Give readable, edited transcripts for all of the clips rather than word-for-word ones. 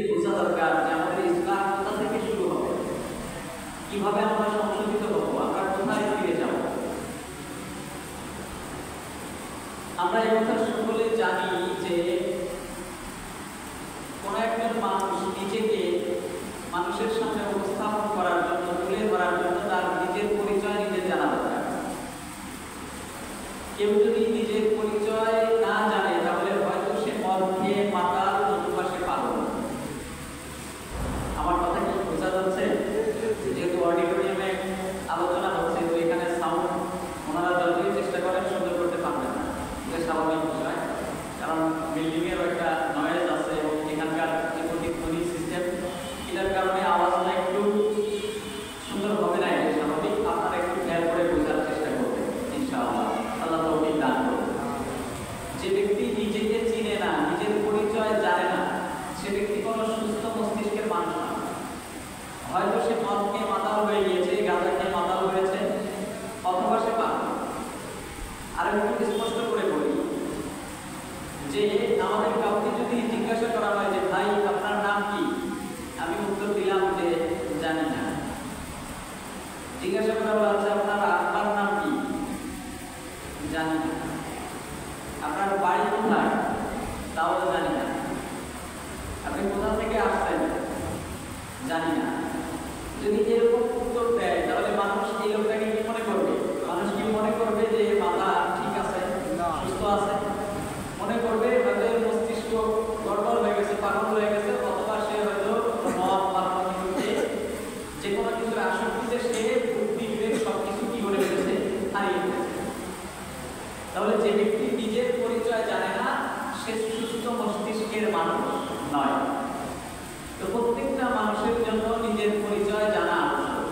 বোঝা দরকার যে আমাদের ইসলাম কোথা থেকে শুরু হবে, কিভাবে আমরা সংশোধিত হব, আমরা কোথায় ফিরে যাব। আমরা এই কথা সকলে জানি যে কোন একজন মানুষ নিজেকে মানুষের সামনে উপস্থাপন করার জন্য, তুলে ধরার জন্য তার নিজের পরিচয় নিজে জানা দরকার। কেউ যদি নিজের পরিচয় না জানে তাহলে হয়তো সে মদ খেয়ে মাতাল, নতুবা সে পাগল। আমার কথা কি বোঝা যাচ্ছে? যেহেতু অডিটোরিয়ামে আলোচনা হচ্ছে, তো এখানে সাউন্ড ওনারা যতই চেষ্টা করেন সুন্দর করতে পারবেন না, এটা স্বাভাবিক বিষয়। কারণ বিল্ডিং এর একটা নয়েজ আছে এবং এখানকার যে প্রতিধ্বনি সিস্টেম, এটার কারণে আওয়াজটা একটু সুন্দর হবে না, এটা স্বাভাবিক। আপনারা একটু খেয়াল করে বোঝার চেষ্টা করবেন ইনশাআল্লাহ। আল্লাহ তৌফিক দান করুন। যে ব্যক্তি নিজেকে চিনে না, নিজের পরিচয় জানে না, সে ব্যক্তি কোনো সুস্থ মস্তিষ্কের মানুষ না। হয়তো সে মদ খেয়ে মাতাল হয়ে গিয়েছে, গাঁজা খেয়ে মাতাল হয়েছে, অথবা সে পাগল। আর একটু স্পষ্ট করে বলি যে আমাদের কাউকে যদি জিজ্ঞাসা করা হয় যে ভাই আপনার নাম কি, আমি উত্তর দিলাম যে জানি না। জিজ্ঞাসা করা হচ্ছে আপনার আব্বার নাম কি, জানি না। আপনার বাড়ি কোথায়, তাও জানি না। আপনি কোথা থেকে আসছেন, জানি না। যদি এরকম উত্তর দেয় তাহলে মানুষ এই লোকটাকে কি মনে করবে? মানুষ কি মনে করবে যে মাথা ঠিক আছে, সুস্থ আছে? মনে করবে হয়তো মস্তিষ্ক গড়বড় হয়ে গেছে, পাগল হয়ে গেছে, অথবা সে হয়তো মদ পানতে যে কোনো কিছুর আসক্তিতে সে বুদ্ধি বিবেক সবকিছু কি করে ফেলেছে, হারিয়ে ফেলেছে। তাহলে যে ব্যক্তি নিজের পরিচয় জানে না, সে সুস্থ মস্তিষ্কের মানুষ নয়। তো প্রত্যেকটা মানুষের জন্য নিজের পরিচয় জানা আবশ্যক।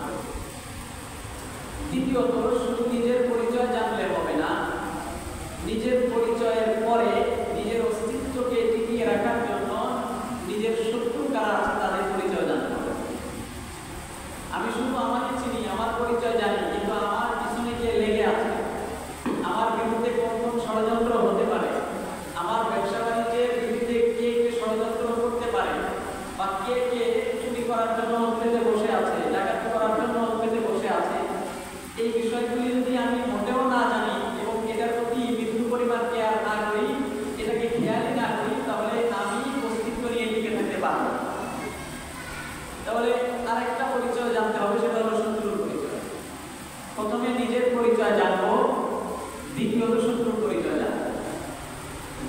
দ্বিতীয়ত, শুধু নিজের পরিচয় জানলে হবে না, নিজের পরিচয়ের পরে নিজের অস্তিত্বকে টিকিয়ে রাখার জন্য নিজের শত্রু কারা আছে তাদের পরিচয় জানতে হবে। আমি শুধু আমাকে চিনি, আমার পরিচয় জানি, কিন্তু আমার পিছনে কে লেগে আছে, আমার বিরুদ্ধে কোন কোন ষড়যন্ত্র হতে পারে, আমার ব্যবসা বাণিজ্যের বিরুদ্ধে কে কে ষড়যন্ত্র করতে পারে, বা কে কে চুরি করার জন্য পেতে বসে আছে, ডাকাতি করার জন্য পেতে বসে আছে, এই বিষয়গুলি যদি আমি মোটেও না জানি এবং এটার প্রতি বিন্দু পরিমাণ কেয়ার না করি, এটাকে খেয়ালই না করি, তাহলে আমি অস্তিত্ব নিয়ে টিকে থাকতে পারবো। তাহলে আরেকটা পরিচয় জানতে হবে, সেটা হলো শত্রুর পরিচয়। প্রথমে নিজের পরিচয় জানবো, দ্বিতীয়ত শত্রুর পরিচয় জানবো।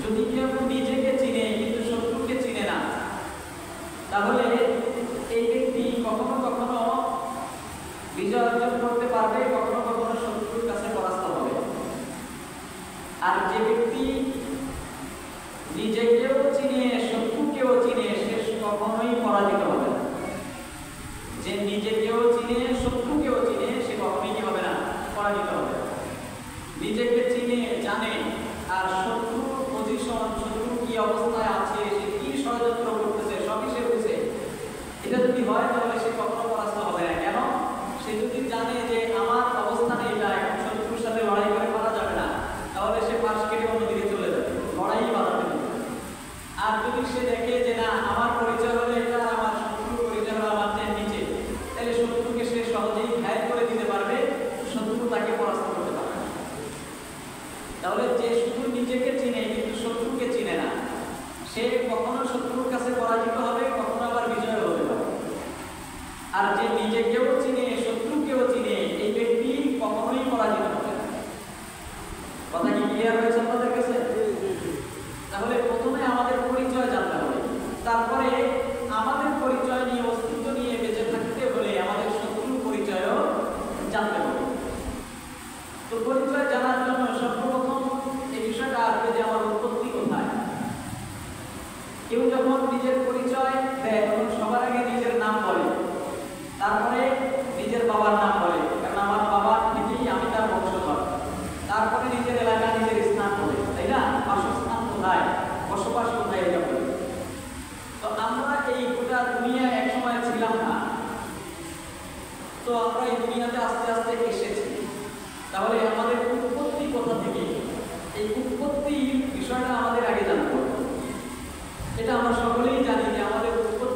যদি কেউ নিজেকে চিনে কিন্তু শত্রুকে চিনে না, তাহলে এই ব্যক্তি কখনো কখনো বিজয় অর্জন করতে পারবে, কখনো কখনো শত্রুর কাছে পরাস্ত হবে। আর যে ব্যক্তি নিজেকেও চিনে শত্রুকেও চিনে, সে কখনোই পরাজিত হবে না। যে নিজেকেও চিনে শত্রুকেও চিনে, সে কখনোই কি হবে না, পরাজিত হবে। নিজেকে চিনে জানে আর শত্রুর পজিশন, শত্রু কি অবস্থায় আছে, সে কি ষড়যন্ত্র করতেছে, সবই সে বুঝে। এটা যদি হয় তাহলে সে কখনো পরাস্ত হবে না। কেন? সে যদি জানে যে আমার অবস্থানে এটা, এখন শত্রুর সাথে লড়াই করে পারা যাবে না, তাহলে সে পাশ কেটে অন্যদিকে চলে যাবে, লড়াই বাড়াতে হবে। আর যদি সে দেখে যে না, আমার পরিচয় হলো এটা, আমার শত্রুর পরিচয় হলো আমার চেয়ে নিচে, তাহলে শত্রুকে সে সহজেই ঘায়েল করে দিতে পারবে, শত্রু তাকে পরাস্ত করতে পারবে। তাহলে যে শুধু নিজেকে চিনে কিন্তু শত্রুকে চিনে না, সে কখনো শত্রুর কাছে পরাজিত হবে, কখনো আবার বিজয় হতে পারে। আর যে নিজেকেও চিনে শত্রুকেও চিনে, এই ব্যক্তি কখনোই পরাজিত হবে না। কথা কি ক্লিয়ার হয়েছে আপনাদের কাছে? তাহলে প্রথমে আমাদের পরিচয় জানতে হবে, তারপরে আমাদের পরিচয় নিয়ে, অস্তিত্ব নিয়ে বেঁচে থাকতে হলে আমাদের শত্রুর পরিচয়ও জানতে হবে। তো পরিচয় জানার জন্য সর্বপ্রথম এই বিষয়টা আসবে যে আমার উৎপত্তি কোথায়। কেউ যখন নিজের পরিচয় দেয় তখন সবার আগে নিজের নাম বলে, তারপরে নিজের বাবার নাম বলে, কারণ আমার বাবার থেকেই আমি তার বংশধর। তারপরে নিজের এলাকা, নিজের স্থান বলে, তাই না? বাসস্থান কোথায়, বসবাস কোথায়, এটা বলে। তো আমরা এই গোটা দুনিয়া এক সময় ছিলাম না, তো আমরা এই দুনিয়াতে আস্তে আস্তে এসেছি। তাহলে আমাদের উৎপত্তি কোথা থেকে, এই উৎপত্তির বিষয়টা আমাদের আগে জানতে হবে। এটা আমরা সকলেই জানি যে আমাদের উৎপত্তি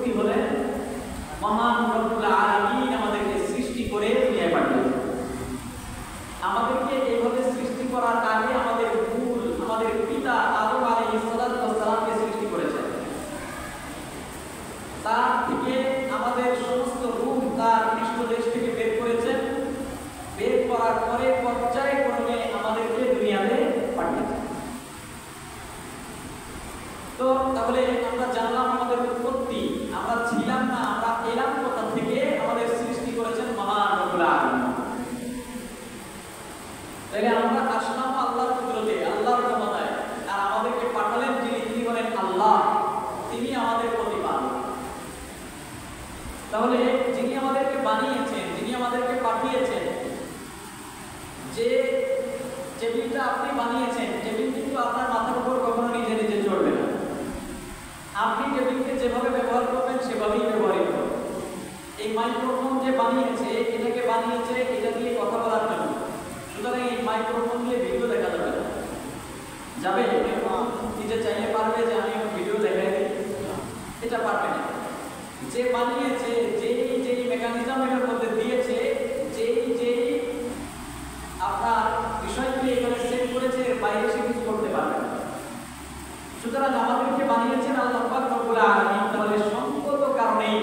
তাহলে আমরা জানলাম আমাদের উৎপত্তি, আমরা ছিলাম না, আমরা এলাম কোথা থেকে, আমাদের সৃষ্টি করেছেন মহান রব্বুল আলামিন। তাহলে আমরা আসলাম আল্লাহর কুদরতে, আল্লাহর ক্ষমতায়, আর আমাদেরকে পাঠালেন যিনি, তিনি বলেন আল্লাহ, তিনি আমাদের প্রতিপালক। তাহলে যিনি আমাদেরকে বানিয়েছেন, যিনি আমাদেরকে পাঠিয়েছেন, যে টেবিলটা আপনি বানিয়েছেন, টেবিল কিন্তু আপনার মাথার উপর কখনো নিজে নিজে চড়বে না। আপনি টেবিলকে যেভাবে ব্যবহার করবেন সেভাবেই ব্যবহৃত হবে। এই মাইক্রোফোন যে বানিয়েছে, এটাকে বানিয়েছে এটা দিয়ে কথা বলার জন্য। সুতরাং এই মাইক্রোফোন দিয়ে ভিডিও দেখা যাবে না, যাবে? নিজে চাইলে পারবে যে আমি ভিডিও দেখাই দিই? এটা পারবে না। যে বানিয়েছে, যেই মেকানিজম এটার মধ্যে দিয়েছে, যেই আপনার বিষয়গুলি এখানে সেট করেছে, এর বাইরে সে কিছু করতে পারবে না। সুতরাং আমাদেরকে বানিয়েছেন আল্লাহ পাক রব্বুল আলামিন। তাহলে সঙ্গত কারণেই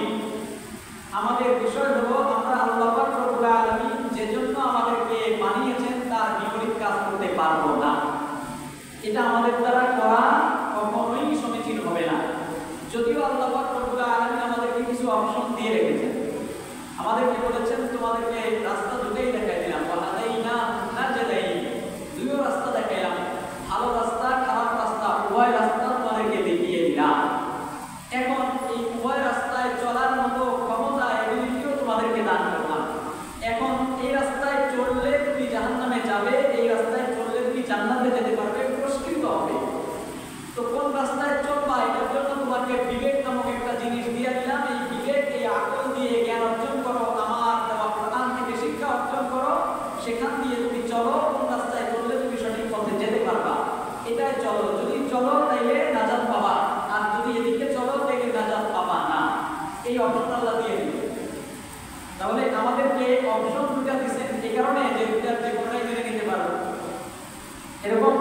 আমাদের বিষয় হলো আমরা আল্লাহ পাক রব্বুল আলামিন যে জন্য আমাদেরকে বানিয়েছেন তার বিপরীত কাজ করতে পারবো না। এটা আমাদের দ্বারা করা কখনোই সমীচীন হবে না। যদিও আল্লাহ পাক রব্বুল আলামিন আমাদেরকে কিছু অপশন দিয়ে রেখেছেন, আমাদেরকে বলেছেন তোমাদেরকে রাস্তা দুটোই দেখাই দিলাম, ওয়াহাদাইনা নাজদাইন, দুটো রাস্তা দেখাইলাম, ভালো রাস্তা খারাপ রাস্তা উভয় রাস্তা তোমাদেরকে দেখিয়ে দিলাম। এখন এই উভয় রাস্তায় চলার মতো ক্ষমতা, এবিলিটিও তোমাদেরকে দান করলাম। এখন এই রাস্তায় চললে তুমি জাহান্নামে যাবে, এই রাস্তায় চললে তুমি জান্নাতে যেতে পারবে, পুরস্কৃত হবে। তো কোন রাস্তায় চলবা এটার জন্য তোমাকে বিবেক নামক একটা জিনিস দিয়ে দিলাম। এই বিবেক, এই আকল দিয়ে জ্ঞান অর্জন করো, আমার দেওয়া কোরআন থেকে শিক্ষা অর্জন করো, সেখান দিয়ে তুমি চলো। কোন রাস্তায় চললে তুমি সঠিক পথে যেতে পারবা, এটাই চলো। যদি চলো তাইলে নাজাত পাবা, আর যদি এদিকে চলো তাইলে নাজাত পাবা না। এই অপশন আল্লাহ দিয়ে দিল। তাহলে আমাদেরকে অপশন দুটা দিচ্ছেন এই কারণে যে দুটার যে কোনটাই মেনে নিতে পারো। এরকম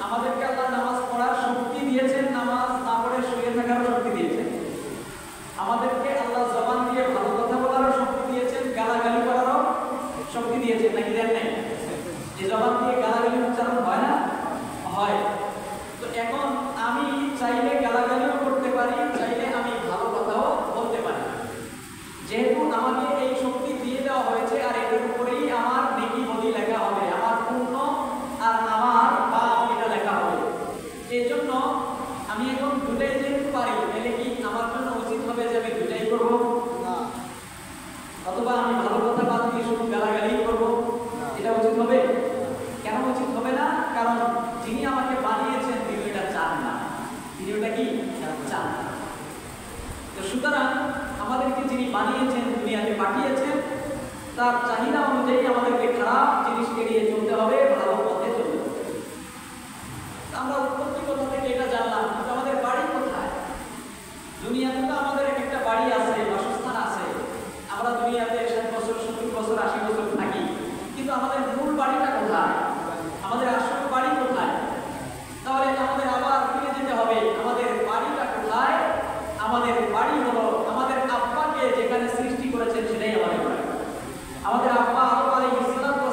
আমাদেরকে আল্লাহ নামাজ পড়ার শক্তি দিয়েছেন, নামাজ না পড়ে শুয়ে থাকার শক্তি দিয়েছেন। আমাদেরকে আল্লাহ জবান দিয়ে ভালো কথা বলারও শক্তি দিয়েছেন, গালাগালি করারও শক্তি দিয়েছেন। নাকি দেন নাই? যে জবান দিয়ে গালাগালি উচ্চারণ হয় না? হয়। তো এখন আমি চাইলে গালাগালিও করতে পারি, চাইলে আমি ভালো কথাও বলতে পারি। যেহেতু আমাকে এই শক্তি দিয়ে দেওয়া হয়েছে, আর এর উপরেই আমার নেকি বদি লেখা হবে, আমার পুণ্য আর আমার পাপ এটা লেখা হবে। এই জন্য আমি এখন দুটাই যেহেতু পারি, তাহলে কি আমার জন্য উচিত হবে যে আমি দুটাই করবো? অথবা আমি ভালো কথা বাদ দিয়ে শুধু গালাগালি করবো? এটা উচিত হবে? কেন উচিত হবে না? কারণ যিনি আমাকে বানিয়েছেন তিনি এটা চান না। তিনি ওটা কি চান না। তো সুতরাং আমাদেরকে যিনি বানিয়েছেন, দুনিয়াতে পাঠিয়েছেন, তার চাহিদা অনুযায়ী আমাদেরকে খারাপ জিনিস এড়িয়ে চলতে হবে, ভালো পথে চলতে হবে। আমরা উৎপত্তি কোথা থেকে এটা জানলাম, কিন্তু আমাদের বাড়ি কোথায়? দুনিয়াতে তো আমাদের একটা বাড়ি আছে, বাসস্থান আছে। আমরা দুনিয়াতে 60 বছর 70 বছর 80 বছর থাকি, কিন্তু আমাদের মূল বাড়িটা কোথায়? আমাদের আসল বাড়ি কোথায়? তাহলে আমাদের আবার ফিরে যেতে হবে, আমাদের বাড়িটা কোথায়? আমাদের বাড়ি হলো আমাদের আব্বাকে যেখানে সৃষ্টি করেছেন সেটাই আমাদের বাড়ি। আমাদের আব্বা আদম আলাইহিস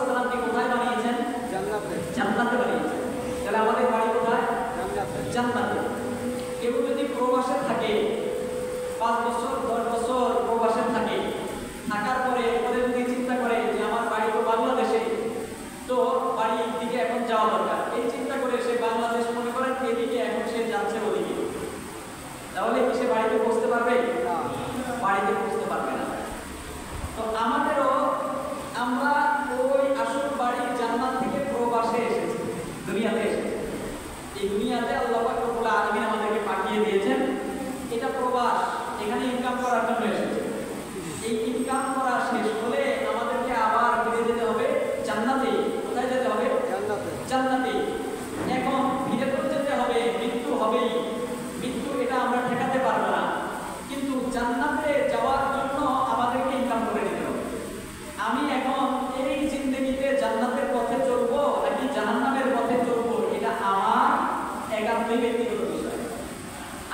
সালামকে কোথায় বানিয়েছেন? জান্নাতে। জান্নাতে বানিয়েছেন। তাহলে আমাদের বাড়ি কোথায়? জান্নাতে। জান্নাতে। কেউ যদি প্রবাসে থাকে, 5 বছর 10 বছর প্রবাসে থাকে, থাকার পরে ওদের যদি চিন্তা করে যে আমার বাড়ি তো বাংলাদেশে, তো বাড়ির দিকে এখন যাওয়া দরকার, এই চিন্তা করে সে বাংলাদেশ মনে করেন এদিকে, এখন সে যাচ্ছে ওদিকে, তাহলে কি সে বাড়িতে পৌঁছতে পারবে? বাড়িতে পৌঁছতে পারবে না। তো আমাদেরও আমরা ওই আসল বাড়ির জান্নাত থেকে প্রবাসে এসেছি, দুনিয়াতে এসেছি। এই দুনিয়াতে আল্লাহ পাক রব্বুল আলামিন আমাদেরকে পাঠিয়ে দিয়েছেন, এটা প্রবাস, এখানে ইনকাম করার জন্য এসেছে। এই ইনকাম করা শেষ হলে আমাদেরকে আবার ফিরে যেতে হবে জান্নাতে। কোথায় যেতে হবে? জান্নাতে। জান্নাতে। এখন ফিরে তো যেতে হবে, মৃত্যু হবেই। মৃত্যু এটা আমরা ঠেকাতে পারবো না, কিন্তু জান্নাতে যাওয়ার জন্য আমাদেরকে ইনকাম করে নিতে হবে। আমি এখন এই জিন্দেগিতে জান্নাতের পথে চলবো নাকি জাহান্নামের পথে চলবো, এটা আমার একান্তই ব্যক্তিগত বিষয়।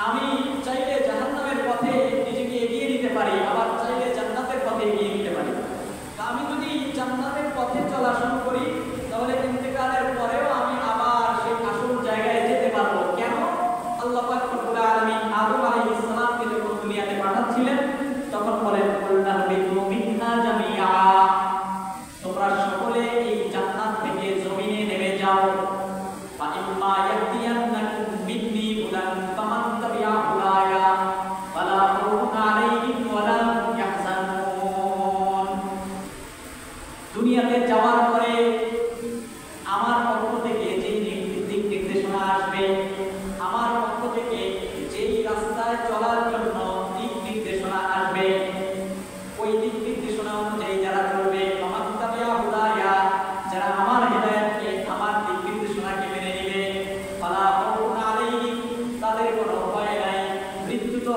আমি চাইলে জাহান্নামের পথে নিজেকে এগিয়ে নিতে পারি,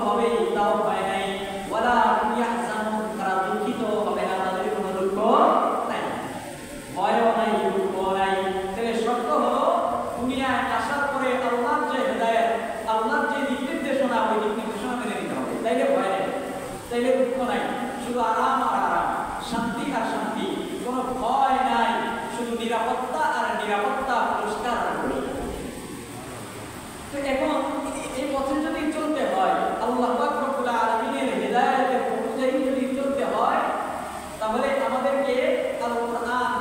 হবেই তাও ভয় নাই, ওয়ালা ইয়াহজানুন তারা দুঃখিত হবে না, তাদের কোনো দুঃখ নাই, ভয়ও নাই, দুঃখও নাই। তাহলে শর্ত হলো দুনিয়ায় আসার পরে আল্লাহর যে হেদায়েত, আল্লাহর যে দিক নির্দেশনা, ওই দিক নির্দেশনা মেনে নিতে হবে, তাইলে ভয় নেই, তাইলে দুঃখ নাই, শুধু আরাম আর আরাম, শান্তি আর শান্তি, কোনো ভয় নাই, শুধু নিরাপত্তা আর নিরাপত্তা, পুরস্কার আর পুরস্কার। তো এখন এই পথে যদি চলতে হয়, আল্লাহ পাক রব্বুল আলামিনের হেদায়েতের অনুযায়ী যদি চলতে হয়, তাহলে আমাদেরকে আল কোরআন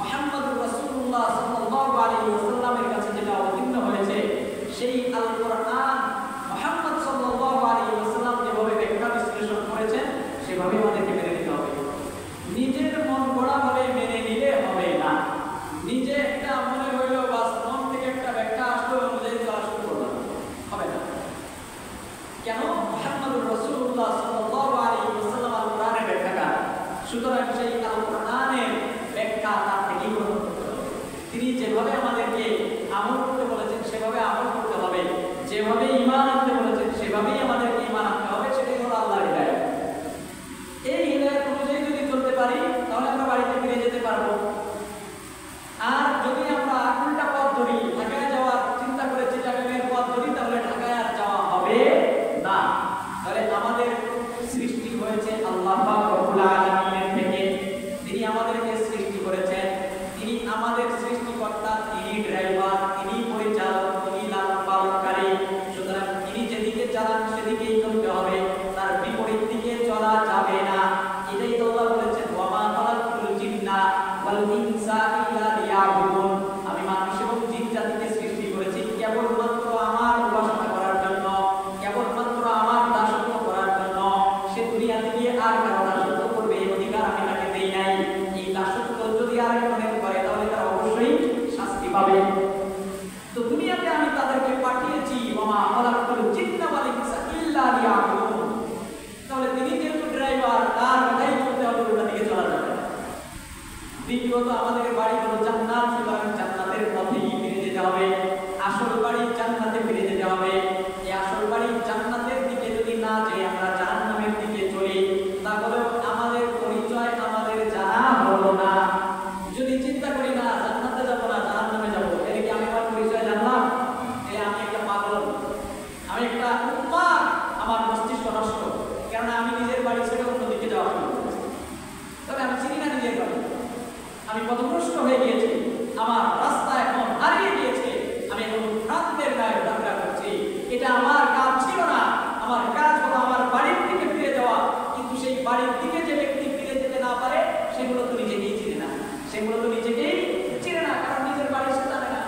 মুহাম্মদুর রাসূলুল্লাহ সাল্লাল্লাহু আলাইহি ওয়াসাল্লামের কাছে যেটা অবতীর্ণ হয়েছে, সেই আল কোরআন মুহাম্মদ সাল্লাল্লাহু আলাইহি ওয়াসাল্লাম যেভাবে ব্যাখ্যা বিশ্লেষণ করেছেন সেভাবে আমাদেরকে মেনে নিতে হবে। নিজের মন গড়া ভাবে মেনে নিলে হবে না। নিজে একটা মনে হইল বাস মন থেকে একটা ব্যাখ্যা আসলো, অনুযায়ী চলা শুরু করলাম, হবে না। কেন? মুহাম্মদুর রাসূলুল্লাহ সাল্লাল্লাহু আলাইহি ওয়াসাল্লাম আল কোরআনের ব্যাখ্যাকার, সুতরাং সেই আল কোরআনের ব্যাখ্যা তার থেকেই গ্রহণ করতে হবে। তিনি যেভাবে আমাদেরকে আমল করতে বলেছেন সেভাবে আমল করতে হবে, যেভাবে ঈমান আনতে বলেছেন সেভাবেই আমাদেরকে ঈমান আনতে হবে, সেটাই হলো আল্লাহর হিদায়াত। এই হিদায়াত অনুযায়ী যদি চলতে পারি তাহলে আমরা বাড়িতে ফিরে যেতে পারবো। আর যদি আমরা উল্টা পথ ধরি, ঢাকায় যাওয়ার চিন্তা করে চিটাগাংয়ের পথ ধরি, তাহলে ঢাকায় আর যাওয়া হবে না। তাহলে আমাদের সৃষ্টি হয়েছে আল্লাহ পাক রব্বুল আলামিনের থেকে, তিনি আমাদেরকে সৃষ্টি করেছেন, তিনি আমাদের সৃষ্টিকর্তা, তিনি ড্রাইভার, তিনি পরিচালক, তিনি লালন পালনকারী। সুতরাং তিনি যেদিকে চালান সেদিকেই চলতে হবে, তার বিপরীত দিকে চলা যাবে না। এটাই তো আল্লাহ বলেছেন, ওয়া মা খালাকতুল জিন্না ওয়াল ইনসা ইল্লা লিয়াবুদুন, আমি মানুষ এবং জিন জাতিকে সৃষ্টি করেছি কেবলমাত্র আমার উপাসনা করার জন্য, কেবলমাত্র আমার দাসত্ব করার জন্য। সে দুনিয়াতে গিয়ে আর কারো দাসত্ব করবে এই অধিকার আমি তাকে দেই নাই। এই দাসত্ব যদি আরেকজনের করে তাহলে তারা অবশ্যই শাস্তি পাবে। তো দুনিয়াতে আমি তাদেরকে পাঠিয়েছি, ওয়া মা খালাকতুল জিন্না ওয়াল ইনসা ইল্লা লিয়াবুদুন। তাহলে তিনি যেহেতু ড্রাইভার, তার কথাই চলতে হবে, ওটা দিকে চলা যাবে না। দ্বিতীয়ত আমাদের বাড়ি হলো জান্নাত, সুতরাং জান্নাতের পথেই ফিরে যেতে হবে, আসল বাড়ি জান্নাতে ফিরে যেতে হবে। এই আসল বাড়ি জান্নাতের দিকে যদি না যাই, আমরা জাহান্নামের দিকে চলি, তাহলে আমাদের পরিচয় আমাদের জানা হলো না। যদি চিন্তা করি না জান্নাতে যাব না জাহান্নামে যাব, এর কি আমি আমার পরিচয় জানলাম? আমি একটা পাগল, আমি একটা উন্মাদ, আমার মস্তিষ্ক নষ্ট, কারণ আমি নিজের বাড়ি ছেড়ে অন্যদিকে যাওয়া শুরু করেছি। তবে আমি চিনি না নিজের বাড়ি, আমি পথভ্রষ্ট হয়ে গিয়েছি, আমার রাস্তা এখন হারিয়ে গিয়েছে, আমি এখন ভ্রান্তের গায়ে ঘোরাফেরা করছি। এটা আমার কাজ ছিল না, আমার কাজ হলো আমার বাড়ির দিকে ফিরে যাওয়া। কিন্তু সেই বাড়ির দিকে যে ব্যক্তি ফিরে যেতে না পারে, সেগুলো তো নিজেকেই চিনে না, সেগুলো তো নিজেকেই চিনে না, কারণ নিজের বাড়ি সে জানে না,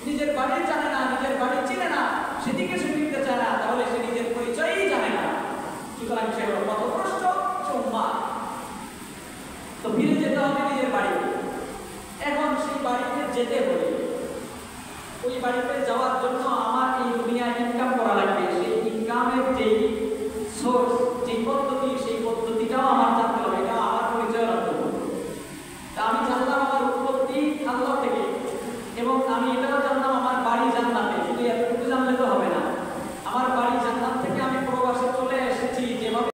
নিজের বাড়ি জানে না, নিজের বাড়ি চিনে না, সেদিকে সে ফিরতে চায় না, তাহলে সে নিজের পরিচয়ই জানে না। সুতরাং সে হলো পথভ্রষ্ট, সে উন্মাদ। তো ফিরে যেতে হবে নিজের বাড়িতে। এখন সেই বাড়িতে যেতে হলে ওই বাড়িতে যাওয়ার জন্য